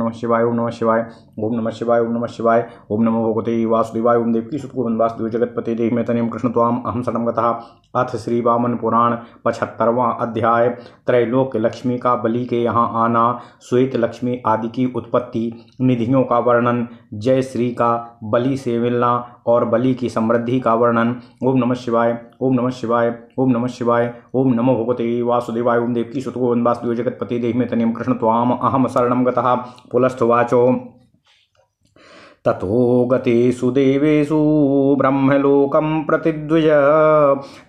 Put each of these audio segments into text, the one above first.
नमः शिवाय ओम नमः शिवाय ओम नमः शिवाय ओम नमः शिवाय ओम नमो भगवते वासुदेवाय ओम देवकी सुतगोविंद वासुदेव जगतपते देहि में तनियम कृष्ण त्वाम अहम शरणं गतः। अथ श्री वामन पुराण 75वां अध्याय त्रैलोक्य लक्ष्मी का बलि के यहाँ आना, श्वेत लक्ष्मी आदि की उत्पत्ति, निधियों का वर्णन, जय श्री का बलि से मिलना और बलि की समृद्धि का वर्णन। ओम नमः शिवाय ओम नमः शिवाय ओम नमः शिवाय ओम नमो भगवते वासुदेवाय ओम देवकी सुतगोविंद वासुदेव जगतपते देहि में तनियम कृष्ण त्वाम अहम शरणं गतः। पुलस्त्वाचो ततो गतेषु देवेषु ब्रह्मलोकं प्रतिद्विज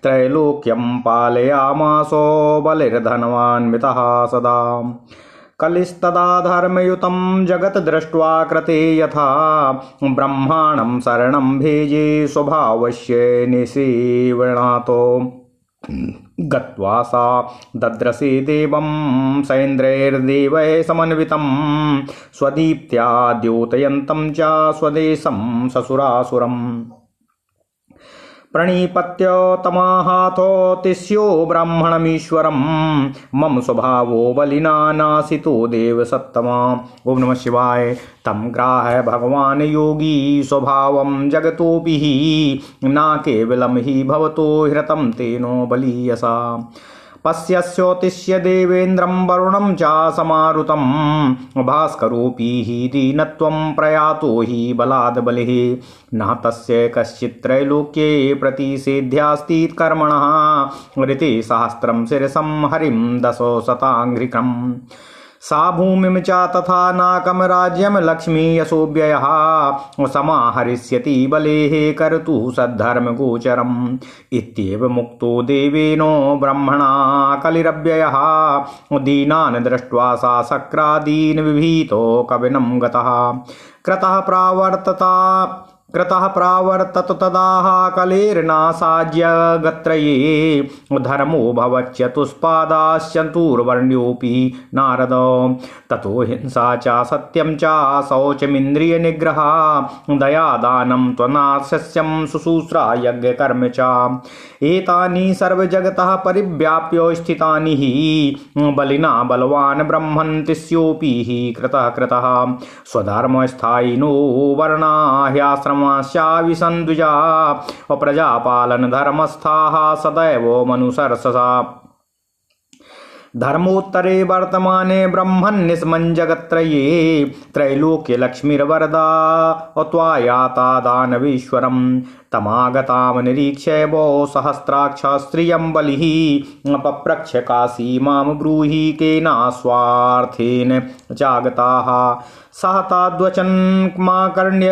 त्रैलोक्यं पालयामासो बलिर्धनवान्वितः सदा। कलिस्तदा धर्मयुतं जगत् दृष्ट्वा कृते यथा ब्रह्माणं शरणं भेजे स्वभावस्य निसेवनातो। गत्वा सा दद्रसे देवं सैन्द्रैर्देवैः समन्वितं स्वदीप्त्या द्योतयन्तं च स्वदेशं ससुरासुरम्। प्रणिपत्य तमाहाथोतिस्यो ब्राह्मणमीश्वरं मम स्वभावो बलिना नासितो देवसत्तमा। ओम नमः शिवाय। तम ग्राह्य भगवान योगी स्वभावं जगतोऽपि हि न केवलं हि भवतो हृतं तेनो बलीयसा। पश्यस्योतिष्य देवेन्द्रं वरुणं च समारुतं भास्करोऽपि हि दीनत्वं प्रयातो हि बलाद् बलिः। न तस्य कश्चित् त्रैलोक्ये प्रतिषेध्यास्ति कर्मणः ऋते सहस्रं शिरसं हरिं दशो शताङ्घ्रिकम्। सा भूमिं च तथा नाकं राज्यं लक्ष्मी यशोव्ययः समाहरिष्यति बलेः कर्तुः सद्धर्मगोचरम्। इत्येव मुक्तो देवेनो ब्रह्मणा कलिरव्ययः दीनान् दृष्ट्वा सा शक्रादीन् विभीतो कविनं गतः। क्रतः प्रावर्तत तदाह कलेर्नासाज्य गत्रये धर्मो भवच्चतुष्पादाश्चतुर्वर्ण्योऽपि नारद। ततो हिंसा च सत्यं च शौचमिन्द्रिय निग्रह दया दानं त्वनाशस्यं शुश्रूषा यज्ञकर्म च। एतानि सर्वजगतः परिव्याप्य स्थितानि हि बलिना बलवान् ब्रह्मन्तिस्योऽपि हि कृतः स्वधर्मस्थायिनो वर्णा ह्याश्रम विसंद्विजा प्रजापालन धर्मस्थाः सदैव मनुसर्षसा। धर्मोत्तरे वर्तमाने ब्रह्मन्निस्मञ्जगत्त्रये त्रैलोक्य लक्ष्मीर्वरदा त्वायाता दानवेश्वरम्। तमागतां निरीक्ष्य वो सहस्राक्षा स्त्रियं बलिः पप्रच्छ काशी मां ब्रूहि केनास्वार्थेन चागताः। सहताद्वचन्माकर्ण्य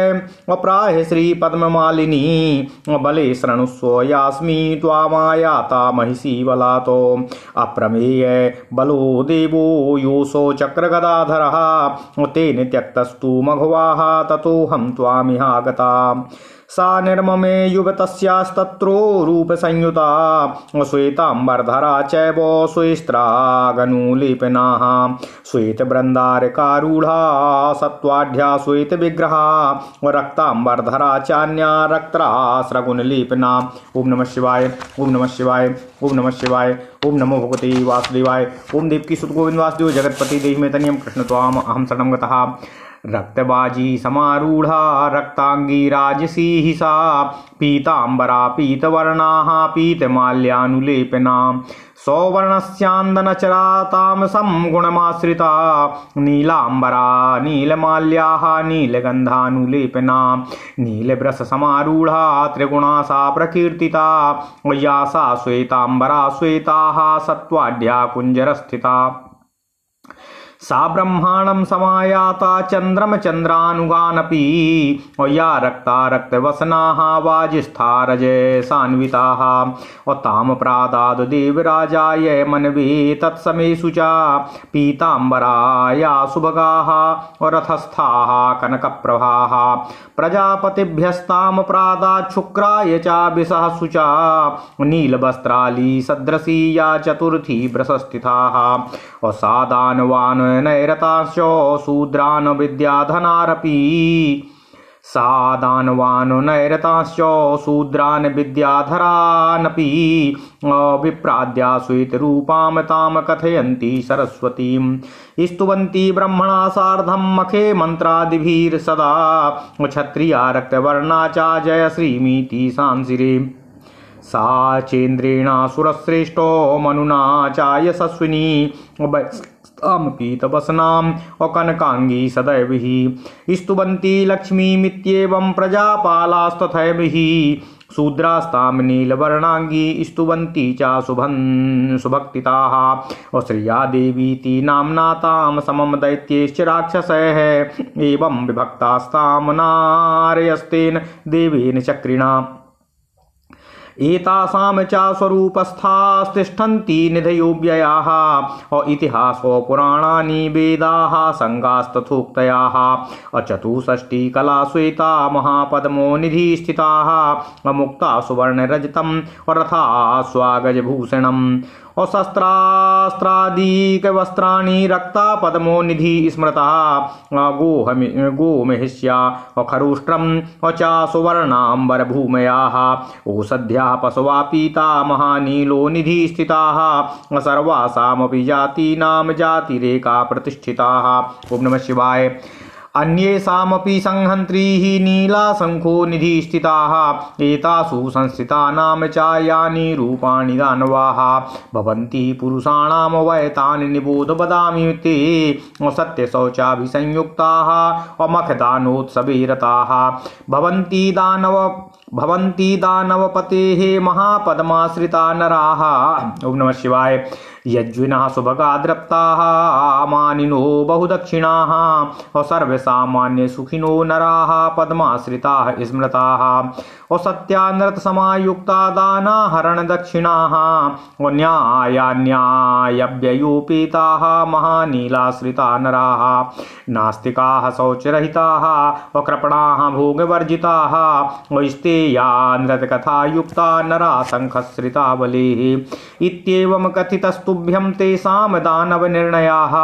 अप्राह श्रीपद्ममालिनी बले शृणुस्व यास्मि त्वामायाता महिषी बलातो। अप्रमेय बलो देवो योऽसौ चक्रगदाधरः तेन त्यक्तस्तु मघवाः ततोऽहं त्वामिहागता। सा निर्ममे युवतस्यास्तत्रो रूपसंयुता श्वेताम्बरधरा चैव श्वेस्त्रागनुलेपनाः। श्वेतबृन्दारकारूढा सत्त्वाढ्या श्वेतविग्रहा रक्ताम्बरधरा चान्या रक्तास्रगुणलेपना। ओम नमः शिवाय ओम नमः शिवाय ओम नमः शिवाय ओम नमो भगवते वासुदेवाय ओम देवकी सुतगोविंद वासुदेव जगतपति देहि में तनियम कृष्ण त्वाम अहम शरणं गतः। रक्तबाजी समारूढ़ा रक्तांगी राजसी सा पीतांबरा पीतवर्णाः पीतमाल्यानुलेपना। सौवर्णस्यान्दनचरा तामसं गुणमाश्रिता नीलांबरा नीलमाल्याः नीलगंधानुलेपना। नीलवृषसमारूढ़ा त्रिगुणा सा प्रकीर्तिता या सा श्वेतांबरा श्वेताः सत्त्वाढ्या कुंजरस्थिता। सा ब्रह्माणं समायाता चंद्रम चंद्रानुगानपि या रक्ता रक्तवसनाः वाजिष्ठा रजसान्विताः। ताम प्रादाद देवराजाय मनवे तत्समेषु च पीतांबराया सुभगाः रथस्थाः कनकप्रभाः। प्रजापतिभ्यस्ताम प्रादाद शुक्राय च विसहसु च नीलवस्त्राली सदृशी या चतुर्थी प्रशस्तिथाः। सादानवान नैरताश्च शूद्रान् विद्याधनारपि सा दानवान् नैरतांश्च शूद्रान् विद्याधरानपि विप्राद्या श्वेतरूपां तां कथयन्ति सरस्वतीं स्तुवन्ति ब्रह्मणा सार्धं मखे मन्त्रादिभिः सदा क्षत्रिया रक्तवर्णा च जय श्रीमिति सांसिरे सा चेन्द्रेणासुरश्रेष्ठो मनुना च यशस्विनी पीतवसनां कनकांगी सदैव स्तुवन्ति लक्ष्मीमित्येवं प्रजापालास्तथैव शूद्रास्तां नीलवर्णांगी स्तुवन्ति च सुभक्तिताः श्रिया देवीति नाम्ना तां समं दैत्यैश्च राक्षसैः एवं विभक्तास्तां नारयस्तेन देवेन चक्रिणा एतासां च स्वरूपस्थास्तिष्ठन्ति निधयो व्ययाः इतिहासो पुराणानि वेदाः संगास्तथोक्तयाः चतुष्षष्टि कला श्वेता महापद्मो निधि स्थिताः मुक्ता सुवर्णरजतं रथा स्वागजभूषणम् शस्त्रास्त्रादिकवस्त्राणि रक्ता पद्मो निधि स्मृता गोमहिष्या खरुष्ट्रं च सुवर्णाम्बरभूमयाः ओषध्या पशवा पीता महानीलो निधि स्थिताः सर्वासामपि जातीनां जातिरेका प्रतिष्ठिताः। ओम नमः शिवाय। अन्येषामपि संहन्त्रीः नीलाशङ्खो निधि स्थिताः एतासु संस्थितानां च यानि रूपाणि दानवाः भवन्ति पुरुषाणां वै तानि निबोध वदामि ते सत्यशौचाभिसंयुक्ताः मखदानोत्सवे रताः भवन्ति दानवपतेः महापद्माश्रिता नराः। ओम नमः शिवाय। यज्विनः सुभगा द्रप्ताः मानिनो बहुदक्षिणाः सर्वसामान्य सुखिनो नराः पद्माश्रिताः स्मृताः सत्यानृतसमायुक्ता दाना हरण दक्षिणाः न्यायान्यायव्ययोपेताः महानीलाश्रिता नराः नास्तिकाः शौचरहिताः कृपणाः भोगवर्जिताः स्तेया नृतकथायुक्ता नरा शङ्खश्रिता बलेः इत्येवं कथितस्तुभ्यं तेषां दानवनिर्णयाः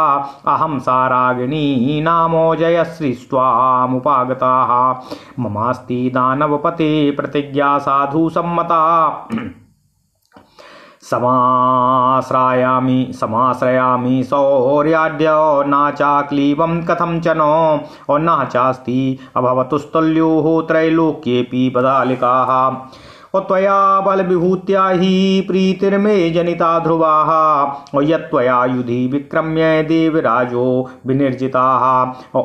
अहं सारागिणी नामो जयश्री स्वामुपागताः ममास्ति दानवपते प्रतिज्ञा साधु सम्मता समाश्रयामि सौर्याद्य न चाक्लीवं कथं च नो न चास्ति अभवतुस्तुल्योः त्रैलोक्येऽपि पदालिकाः त्वया बलविभूत्या हि प्रीतिर्मे जनिता ध्रुवाः यत्त्वया युधि विक्रम्य देवराजो विनिर्जिताः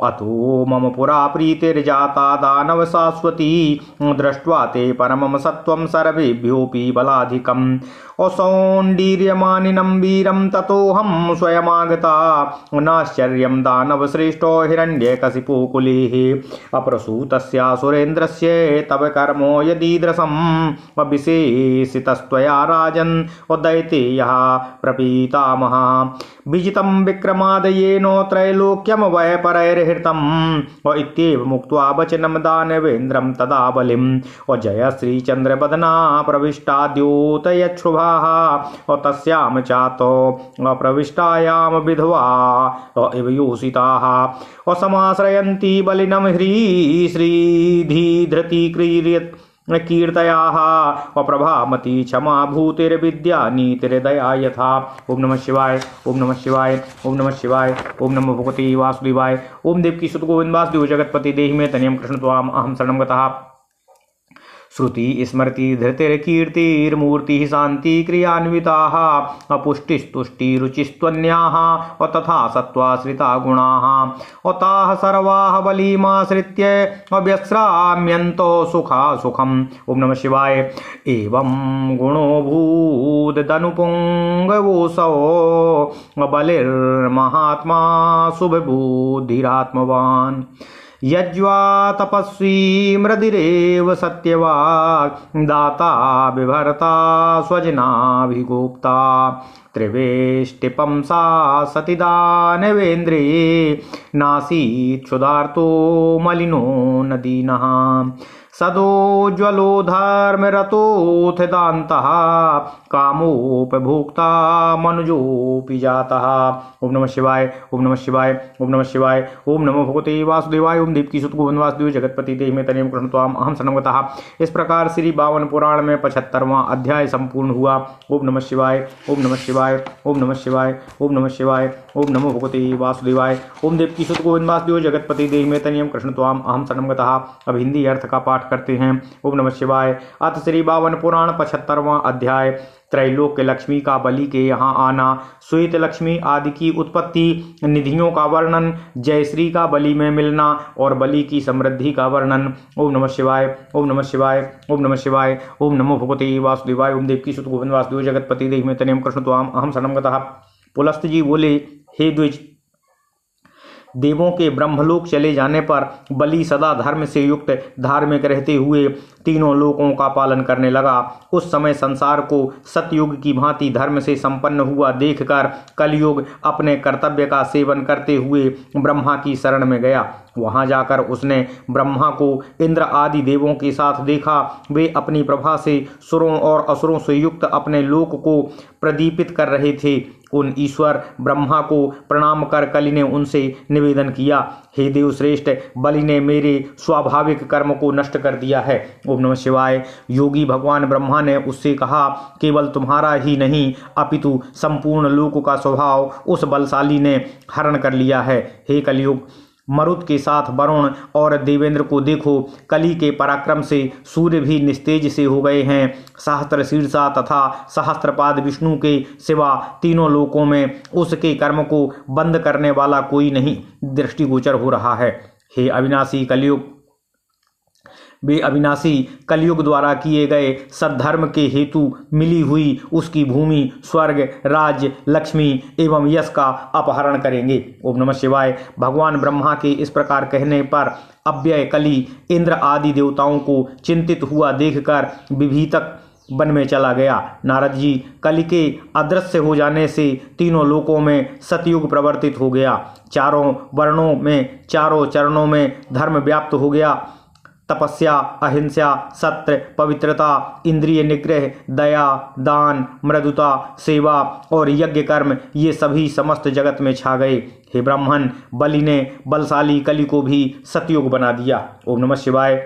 अतो मम पुरा प्रीतिर्जाता दानव शाश्वती दृष्ट्वा ते परमं सत्त्वं सर्वेभ्योऽपि बलाधिकम् असौण्डीर्यमानिनं वीरं ततोऽहं स्वयमागता नाश्चर्यं दानवश्रेष्ठो हिरण्यकशिपुकुलेः अप्रसूतस्य सुरेन्द्रस्य तव कर्मो यदीदृशम् विशेषितस्त्वया राजन् दैतेयः प्रपीतामहः विजितं विक्रमादयेनो त्रैलोक्यं वैपरैर्हृतम् इत्येवमुक्त्वा वचनं दानवेन्द्रं तदा बलिं जयश्रीचन्द्रवदना प्रविष्टाद्योतयच्छुभाः तस्यां चातो प्रविष्टायां विधवा इव योषिताः समाश्रयन्ति बलिनं श्रीधृतिक्रीर्यत् कीर्तयाः प्रभामती क्षमा भूतिर्विद्या नीतिर्दया यथा। ओम नमः शिवाय। ओम नमः शिवाय। ओम नमः शिवाय। ओम नमो भगवते वासुदेवाय। ओम देवकी सुत गोविंद वासुदेव जगतपति देहि मे तनयं कृष्ण त्वाम अहं शरणं गतः। श्रुति स्मृति धृतिर्कीर्तिर्मूर्तिः शान्ति क्रियान्विताः अपुष्टिस्तुष्टिरुचिस्त्वन्याः तथा सत्त्वाश्रिता गुणाः ताः सर्वाः बलिमाश्रित्य व्यश्राम्यन्तो सुखम्। ओम नमः शिवाय। एवं गुणो भूदनुपुङ्गवोऽसौ बलिर्महात्मा शुभबुद्धिरात्मवान् यज्वा तपस्वी मृदिरेव सत्यवाक् दाता विभर्ता स्वजनाभिगोप्ता त्रिवेष्टिपंसा सतिदानवेन्द्रे नासीत् क्षुधार्तो मलिनो न दीनः सदोज्वलो धर्मरतोऽथ दान्तः कामोपभोक्ता मनुजोऽपि जातः। ओम नमः शिवाय, ओम नमः शिवाय, ओम नमः शिवाय। ओम नमो भगवते वासुदेवाय। ओम देवकी सुत गोविंद वासुदेव जगतपति देहि में तनियम कृष्ण त्वाम अहम शरणं गतः। इस प्रकार श्री 52 पुराण में 75वां अध्याय संपूर्ण हुआ। ओम नमः शिवाय, ओम नमः शिवाय, ओम नमः शिवाय, ओम नमः शिवाय। ओम नमो भगवते वासुदेवाय। ओम देवकी सुत गोविंद वासुदेव जगतपति देहि में तनियम कृष्ण त्वाम अहम शरणं गतः। अब हिंदी अर्थ का पाठ करते हैं। ओम नमः शिवाय। अथ श्री 52 पुराण 75वां अध्याय। त्रैलोक्य लक्ष्मी का बलि के यहाँ आना, श्वेत लक्ष्मी आदि की उत्पत्ति, निधियों का वर्णन, जयश्री का बलि में मिलना और बलि की समृद्धि का वर्णन। ओम नमः शिवाय, ओम नमः शिवाय, ओम नमः शिवाय। ओम नमो भगवते वासुदेवाय। ओम देवकी सुत गोविंद वासुदेव जगतपति देहि में तनियम कृष्ण त्वाम अहम शरणं गतः। पुलस्त जी बोले, हे द्विज, देवों के ब्रह्मलोक चले जाने पर बलि सदा धर्म से युक्त धार्मिक रहते हुए तीनों लोकों का पालन करने लगा। उस समय संसार को सतयुग की भांति धर्म से संपन्न हुआ देखकर कलयुग अपने कर्तव्य का सेवन करते हुए ब्रह्मा की शरण में गया। वहां जाकर उसने ब्रह्मा को इंद्र आदि देवों के साथ देखा। वे अपनी प्रभा से सुरों और असुरों से युक्त अपने लोक को प्रदीपित कर रहे थे। उन ईश्वर ब्रह्मा को प्रणाम कर कलि ने उनसे निवेदन किया, हे देव श्रेष्ठ, बलि ने मेरे स्वाभाविक कर्म को नष्ट कर दिया है। ओम नमः शिवाय। योगी भगवान ब्रह्मा ने उससे कहा, केवल तुम्हारा ही नहीं अपितु संपूर्ण लोक का स्वभाव उस बलशाली ने हरण कर लिया है। हे कलयुग, मरुत के साथ वरुण और देवेंद्र को देखो। कली के पराक्रम से सूर्य भी निस्तेज से हो गए हैं। सहस्त्र शीर्षा तथा सहस्त्रपाद विष्णु के सिवा तीनों लोकों में उसके कर्म को बंद करने वाला कोई नहीं दृष्टिगोचर हो रहा है। हे अविनाशी कलयुग, वे अविनाशी कलयुग द्वारा किए गए सद्धर्म के हेतु मिली हुई उसकी भूमि, स्वर्ग, राज्य, लक्ष्मी एवं यश का अपहरण करेंगे। ओम नमः शिवाय। भगवान ब्रह्मा के इस प्रकार कहने पर अव्यय कली इंद्र आदि देवताओं को चिंतित हुआ देखकर विभीतक वन में चला गया। नारद जी, कलि के अदृश्य हो जाने से तीनों लोकों में सतयुग प्रवर्तित हो गया। चारों वर्णों में, चारों चरणों में धर्म व्याप्त हो गया। तपस्या, अहिंसा, सत्य, पवित्रता, इंद्रिय निग्रह, दया, दान, मृदुता, सेवा और यज्ञ कर्म, ये सभी समस्त जगत में छा गए। हे ब्राह्मण, बलि ने बलशाली कलि को भी सतयुग बना दिया। ओम नमः शिवाय।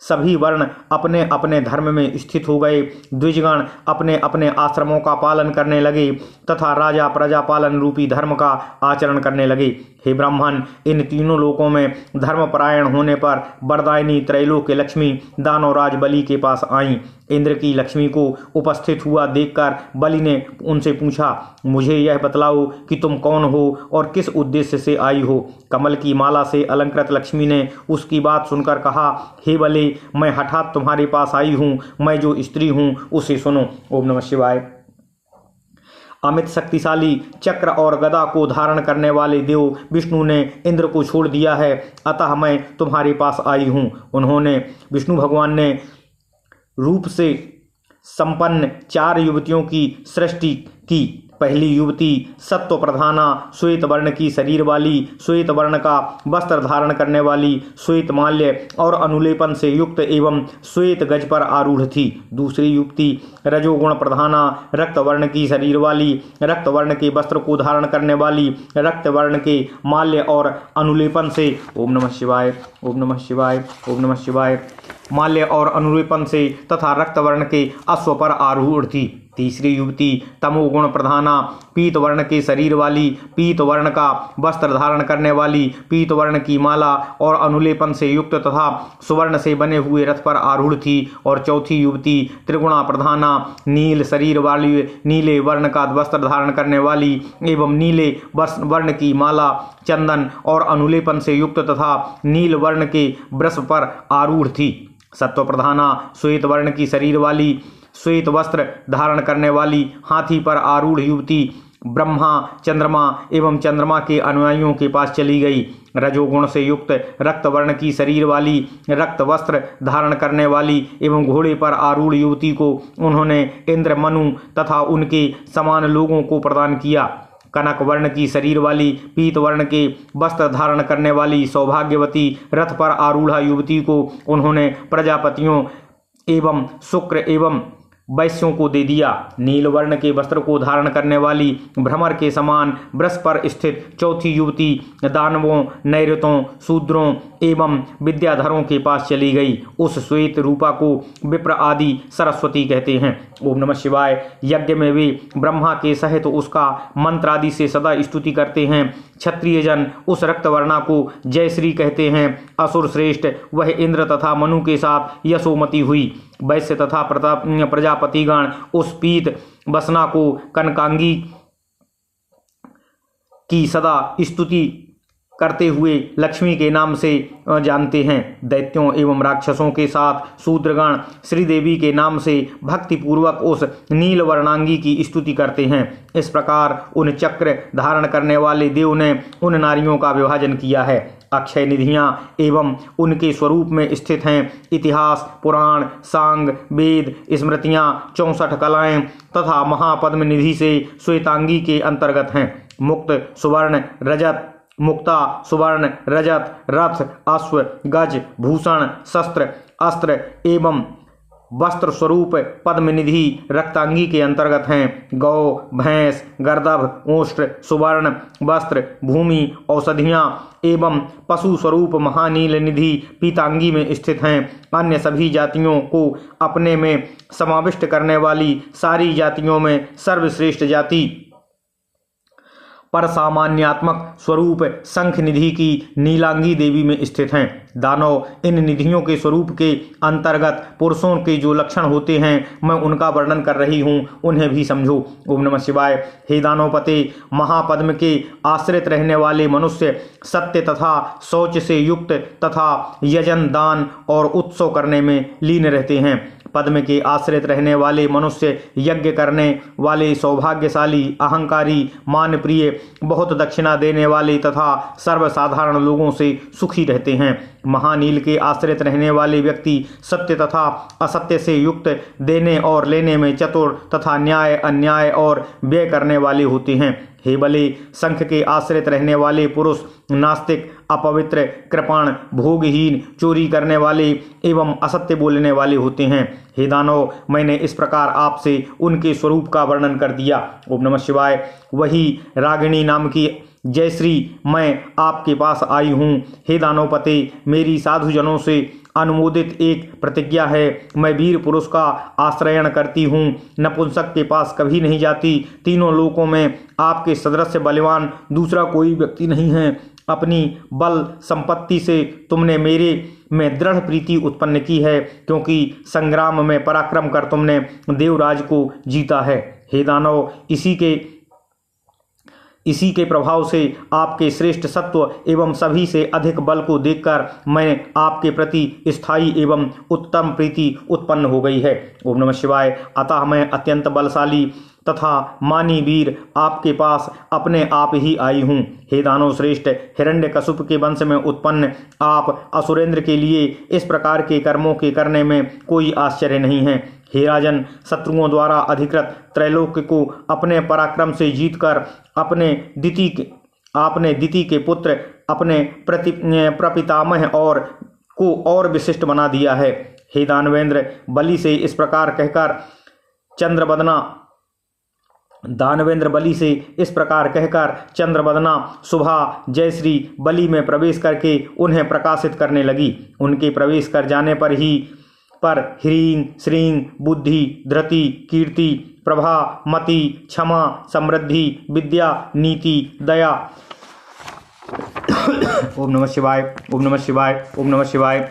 सभी वर्ण अपने अपने धर्म में स्थित हो गए। द्विजगण अपने अपने आश्रमों का पालन करने लगे तथा राजा प्रजा पालन रूपी धर्म का आचरण करने लगे। हे ब्राह्मण, इन तीनों लोकों में धर्मपरायण होने पर वरदायिनी त्रैलोक्य लक्ष्मी दानवराज बलि के पास आईं। इंद्र की लक्ष्मी को उपस्थित हुआ देखकर बलि ने उनसे पूछा, मुझे यह बतलाओ कि तुम कौन हो और किस उद्देश्य से आई हो। कमल की माला से अलंकृत लक्ष्मी ने उसकी बात सुनकर कहा, हे बलि, मैं हठात तुम्हारे पास आई हूँ। मैं जो स्त्री हूँ उसे सुनो। ओम नमः शिवाय। अमित शक्तिशाली चक्र और गदा को धारण करने वाले देव विष्णु ने इंद्र को छोड़ दिया है, अतः मैं तुम्हारे पास आई हूँ। उन्होंने, विष्णु भगवान ने रूप से संपन्न 4 युवतियों की सृष्टि की। पहली युवती सत्व प्रधाना, श्वेत वर्ण की शरीर वाली, श्वेत वर्ण का वस्त्र धारण करने वाली, श्वेत माल्य और अनुलेपन से युक्त एवं श्वेत गज पर आरूढ़ थी। दूसरी युवती रजोगुण प्रधाना, रक्त वर्ण की शरीर वाली, रक्त वर्ण के वस्त्र को धारण करने वाली, रक्त वर्ण के माल्य और अनुलेपन से, ओम नमः शिवाय, ओम नमः शिवाय, ओम नमः शिवाय, माल्य और अनुलेपन से तथा रक्त वर्ण के अश्व पर आरूढ़ थी। तीसरी युवती तमोगुण प्रधाना, पीत वर्ण के शरीर वाली, पीत वर्ण का वस्त्र धारण करने वाली, पीत वर्ण की माला और अनुलेपन से युक्त तथा सुवर्ण से बने हुए रथ पर आरूढ़ थी। और चौथी युवती त्रिगुणा प्रधाना, नील शरीर वाली, नीले वर्ण का वस्त्र धारण करने वाली एवं नीले वर्ण की माला, चंदन और अनुलेपन से युक्त तथा नील वर्ण के वृष पर आरूढ़ थी। सत्व प्रधाना, श्वेत वर्ण की शरीर वाली, श्वेत वस्त्र धारण करने वाली, हाथी पर आरूढ़ युवती ब्रह्मा, चंद्रमा एवं चंद्रमा के अनुयायियों के पास चली गई। रजोगुण से युक्त रक्त वर्ण की शरीर वाली, रक्त वस्त्र धारण करने वाली एवं घोड़े पर आरूढ़ युवती को उन्होंने इंद्र, मनु तथा उनके समान लोगों को प्रदान किया। कनक वर्ण की शरीर वाली, पीत वर्ण के वस्त्र धारण करने वाली सौभाग्यवती रथ पर आरूढ़ा युवती को उन्होंने प्रजापतियों एवं शुक्र एवं वैश्यों को दे दिया। नील वर्ण के वस्त्र को धारण करने वाली भ्रमर के समान वृष पर स्थित चौथी युवती दानवों, नैऋतों, शूद्रों एवं विद्याधरों के पास चली गई। उस श्वेत रूपा को विप्र आदि सरस्वती कहते हैं। ओम नमः शिवाय। यज्ञ में वे ब्रह्मा के सहित उसका मंत्र आदि से सदा स्तुति करते हैं। क्षत्रिय जन उस रक्तवर्णा को जयश्री कहते हैं। असुर श्रेष्ठ वह इंद्र तथा मनु के साथ यशोमती हुई। वैश्य तथा प्रजापतिगण उस पीत बसना को कनकांगी की सदा स्तुति करते हुए लक्ष्मी के नाम से जानते हैं। दैत्यों एवं राक्षसों के साथ शूद्रगण श्रीदेवी के नाम से भक्तिपूर्वक उस नील वर्णांगी की स्तुति करते हैं। इस प्रकार उन चक्र धारण करने वाले देव ने उन नारियों का विभाजन किया है। अक्षय निधियाँ एवं उनके स्वरूप में स्थित हैं। इतिहास, पुराण, सांग, वेद, स्मृतियाँ, 64 कलाएं तथा महापद्म निधि से श्वेतांगी के अंतर्गत हैं। मुक्त सुवर्ण रजत, मुक्ता सुवर्ण रजत, रथ, अश्व, गज, भूषण, शस्त्र, अस्त्र एवं वस्त्र स्वरूप पद्मनिधि रक्तांगी के अंतर्गत हैं। गौ, भैंस, गर्दभ, ओष्ठ, सुवर्ण वस्त्र, भूमि, औषधियाँ एवं पशु स्वरूप महानील निधि पीतांगी में स्थित हैं। अन्य सभी जातियों को अपने में समाविष्ट करने वाली सारी जातियों में सर्वश्रेष्ठ जाति पर सामान्यात्मक स्वरूप शंख निधि की नीलांगी देवी में स्थित हैं। दानव इन निधियों के स्वरूप के अंतर्गत पुरुषों के जो लक्षण होते हैं मैं उनका वर्णन कर रही हूँ, उन्हें भी समझो। ओम नमः शिवाय। हे दानवपते, महापद्म के आश्रित रहने वाले मनुष्य सत्य तथा शौच से युक्त तथा यजन, दान और उत्सव करने में लीन रहते हैं। पद्म के आश्रित रहने वाले मनुष्य यज्ञ करने वाले, सौभाग्यशाली, अहंकारी, मानप्रिय, बहुत दक्षिणा देने वाले तथा सर्वसाधारण लोगों से सुखी रहते हैं। महानील के आश्रित रहने वाले व्यक्ति सत्य तथा असत्य से युक्त, देने और लेने में चतुर तथा न्याय, अन्याय और व्यय करने वाले होते हैं। हे बले, शंख के आश्रित रहने वाले पुरुष नास्तिक, अपवित्र, कृपण, भोगहीन, चोरी करने वाले एवं असत्य बोलने वाले होते हैं। हे दानव, मैंने इस प्रकार आपसे उनके स्वरूप का वर्णन कर दिया। ओम नमः शिवाय। वही रागिणी नाम की जयश्री मैं आपके पास आई हूँ। हे दानवपते, मेरी साधुजनों से अनुमोदित एक प्रतिज्ञा है। मैं वीर पुरुष का आश्रयण करती हूँ, नपुंसक के पास कभी नहीं जाती। तीनों लोकों में आपके सदृश बलवान दूसरा कोई व्यक्ति नहीं है। अपनी बल संपत्ति से तुमने मेरे में दृढ़ प्रीति उत्पन्न की है, क्योंकि संग्राम में पराक्रम कर तुमने देवराज को जीता है। हे दानव, इसी के प्रभाव से आपके श्रेष्ठ सत्व एवं सभी से अधिक बल को देखकर मैं आपके प्रति स्थायी एवं उत्तम प्रीति उत्पन्न हो गई है। ओम नमः शिवाय। अतः मैं अत्यंत बलशाली तथा मानी वीर आपके पास अपने आप ही आई हूँ। हे दानव श्रेष्ठ, हिरण्यकशिपु के वंश में उत्पन्न आप असुरेंद्र के लिए इस प्रकार के कर्मों के करने में कोई आश्चर्य नहीं है। हे राजन, शत्रुओं द्वारा अधिकृत त्रैलोक्य को अपने पराक्रम से जीतकर आपने दिति के पुत्र अपने प्रपितामह और विशिष्ट बना दिया है। हे दानवेंद्र, बलि से इस प्रकार कहकर चंद्रवदना सुभा जयश्री बलि में प्रवेश करके उन्हें प्रकाशित करने लगी। उनके प्रवेश कर जाने पर ह्रीं श्रीं बुद्धि, धृति, कीर्ति, प्रभा, मति, क्षमा, समृद्धि, विद्या, नीति, दया। ओम नमः शिवाय। ओम नमः शिवाय। ओम नमः शिवाय।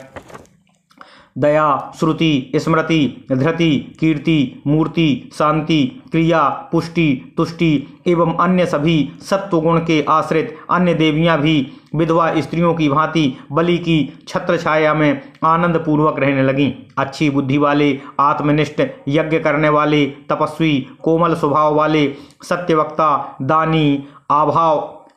दया, श्रुति, स्मृति, धृति, कीर्ति, मूर्ति, शांति, क्रिया, पुष्टि, तुष्टि एवं अन्य सभी सत्वगुण के आश्रित अन्य देवियां भी विधवा स्त्रियों की भांति बलि की छत्र छाया में आनंद पूर्वक रहने लगीं। अच्छी बुद्धि वाले, आत्मनिष्ठ, यज्ञ करने वाले, तपस्वी, कोमल स्वभाव वाले, सत्यवक्ता, दानी,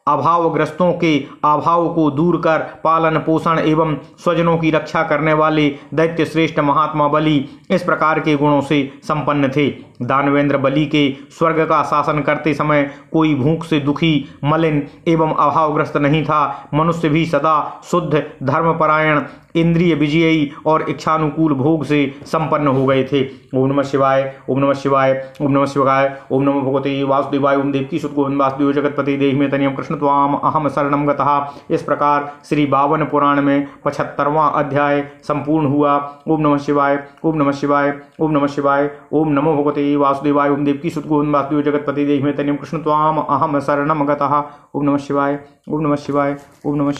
अभावग्रस्तों के अभाव को दूर कर पालन पोषण एवं स्वजनों की रक्षा करने वाले दैत्य श्रेष्ठ महात्मा बलि इस प्रकार के गुणों से संपन्न थे। दानवेंद्र बलि के स्वर्ग का शासन करते समय कोई भूख से दुखी, मलिन एवं अभावग्रस्त नहीं था। मनुष्य भी सदा शुद्ध, धर्मपरायण, इंद्रिय विजयी और इच्छानुकूल भोग से संपन्न हो गए थे। ओम नमः शिवाय, ओम नमः शिवाय, ओम नमः शिवाय, ओम नमो भगवते वासुदेवाय, ओम देवकी सुत गोविंद वासुदेव जगतपति देहि में तनियम कृष्ण त्वाम अहम शरणम गतः। इस प्रकार श्री 52 पुराण में 75वां अध्याय संपूर्ण हुआ। ओम नमः शिवाय, ओम नमः शिवाय, ओम नमः शिवाय, ओम नमो भगवते वासुदेवाय, ओम देवकी सुत गोविंद वासुदेव जगतपति देहि में तनियम कृष्ण त्वाम अहम शरणम गतः। ओम नमः शिवाय, ओम नमः शिवाय, ओम नमः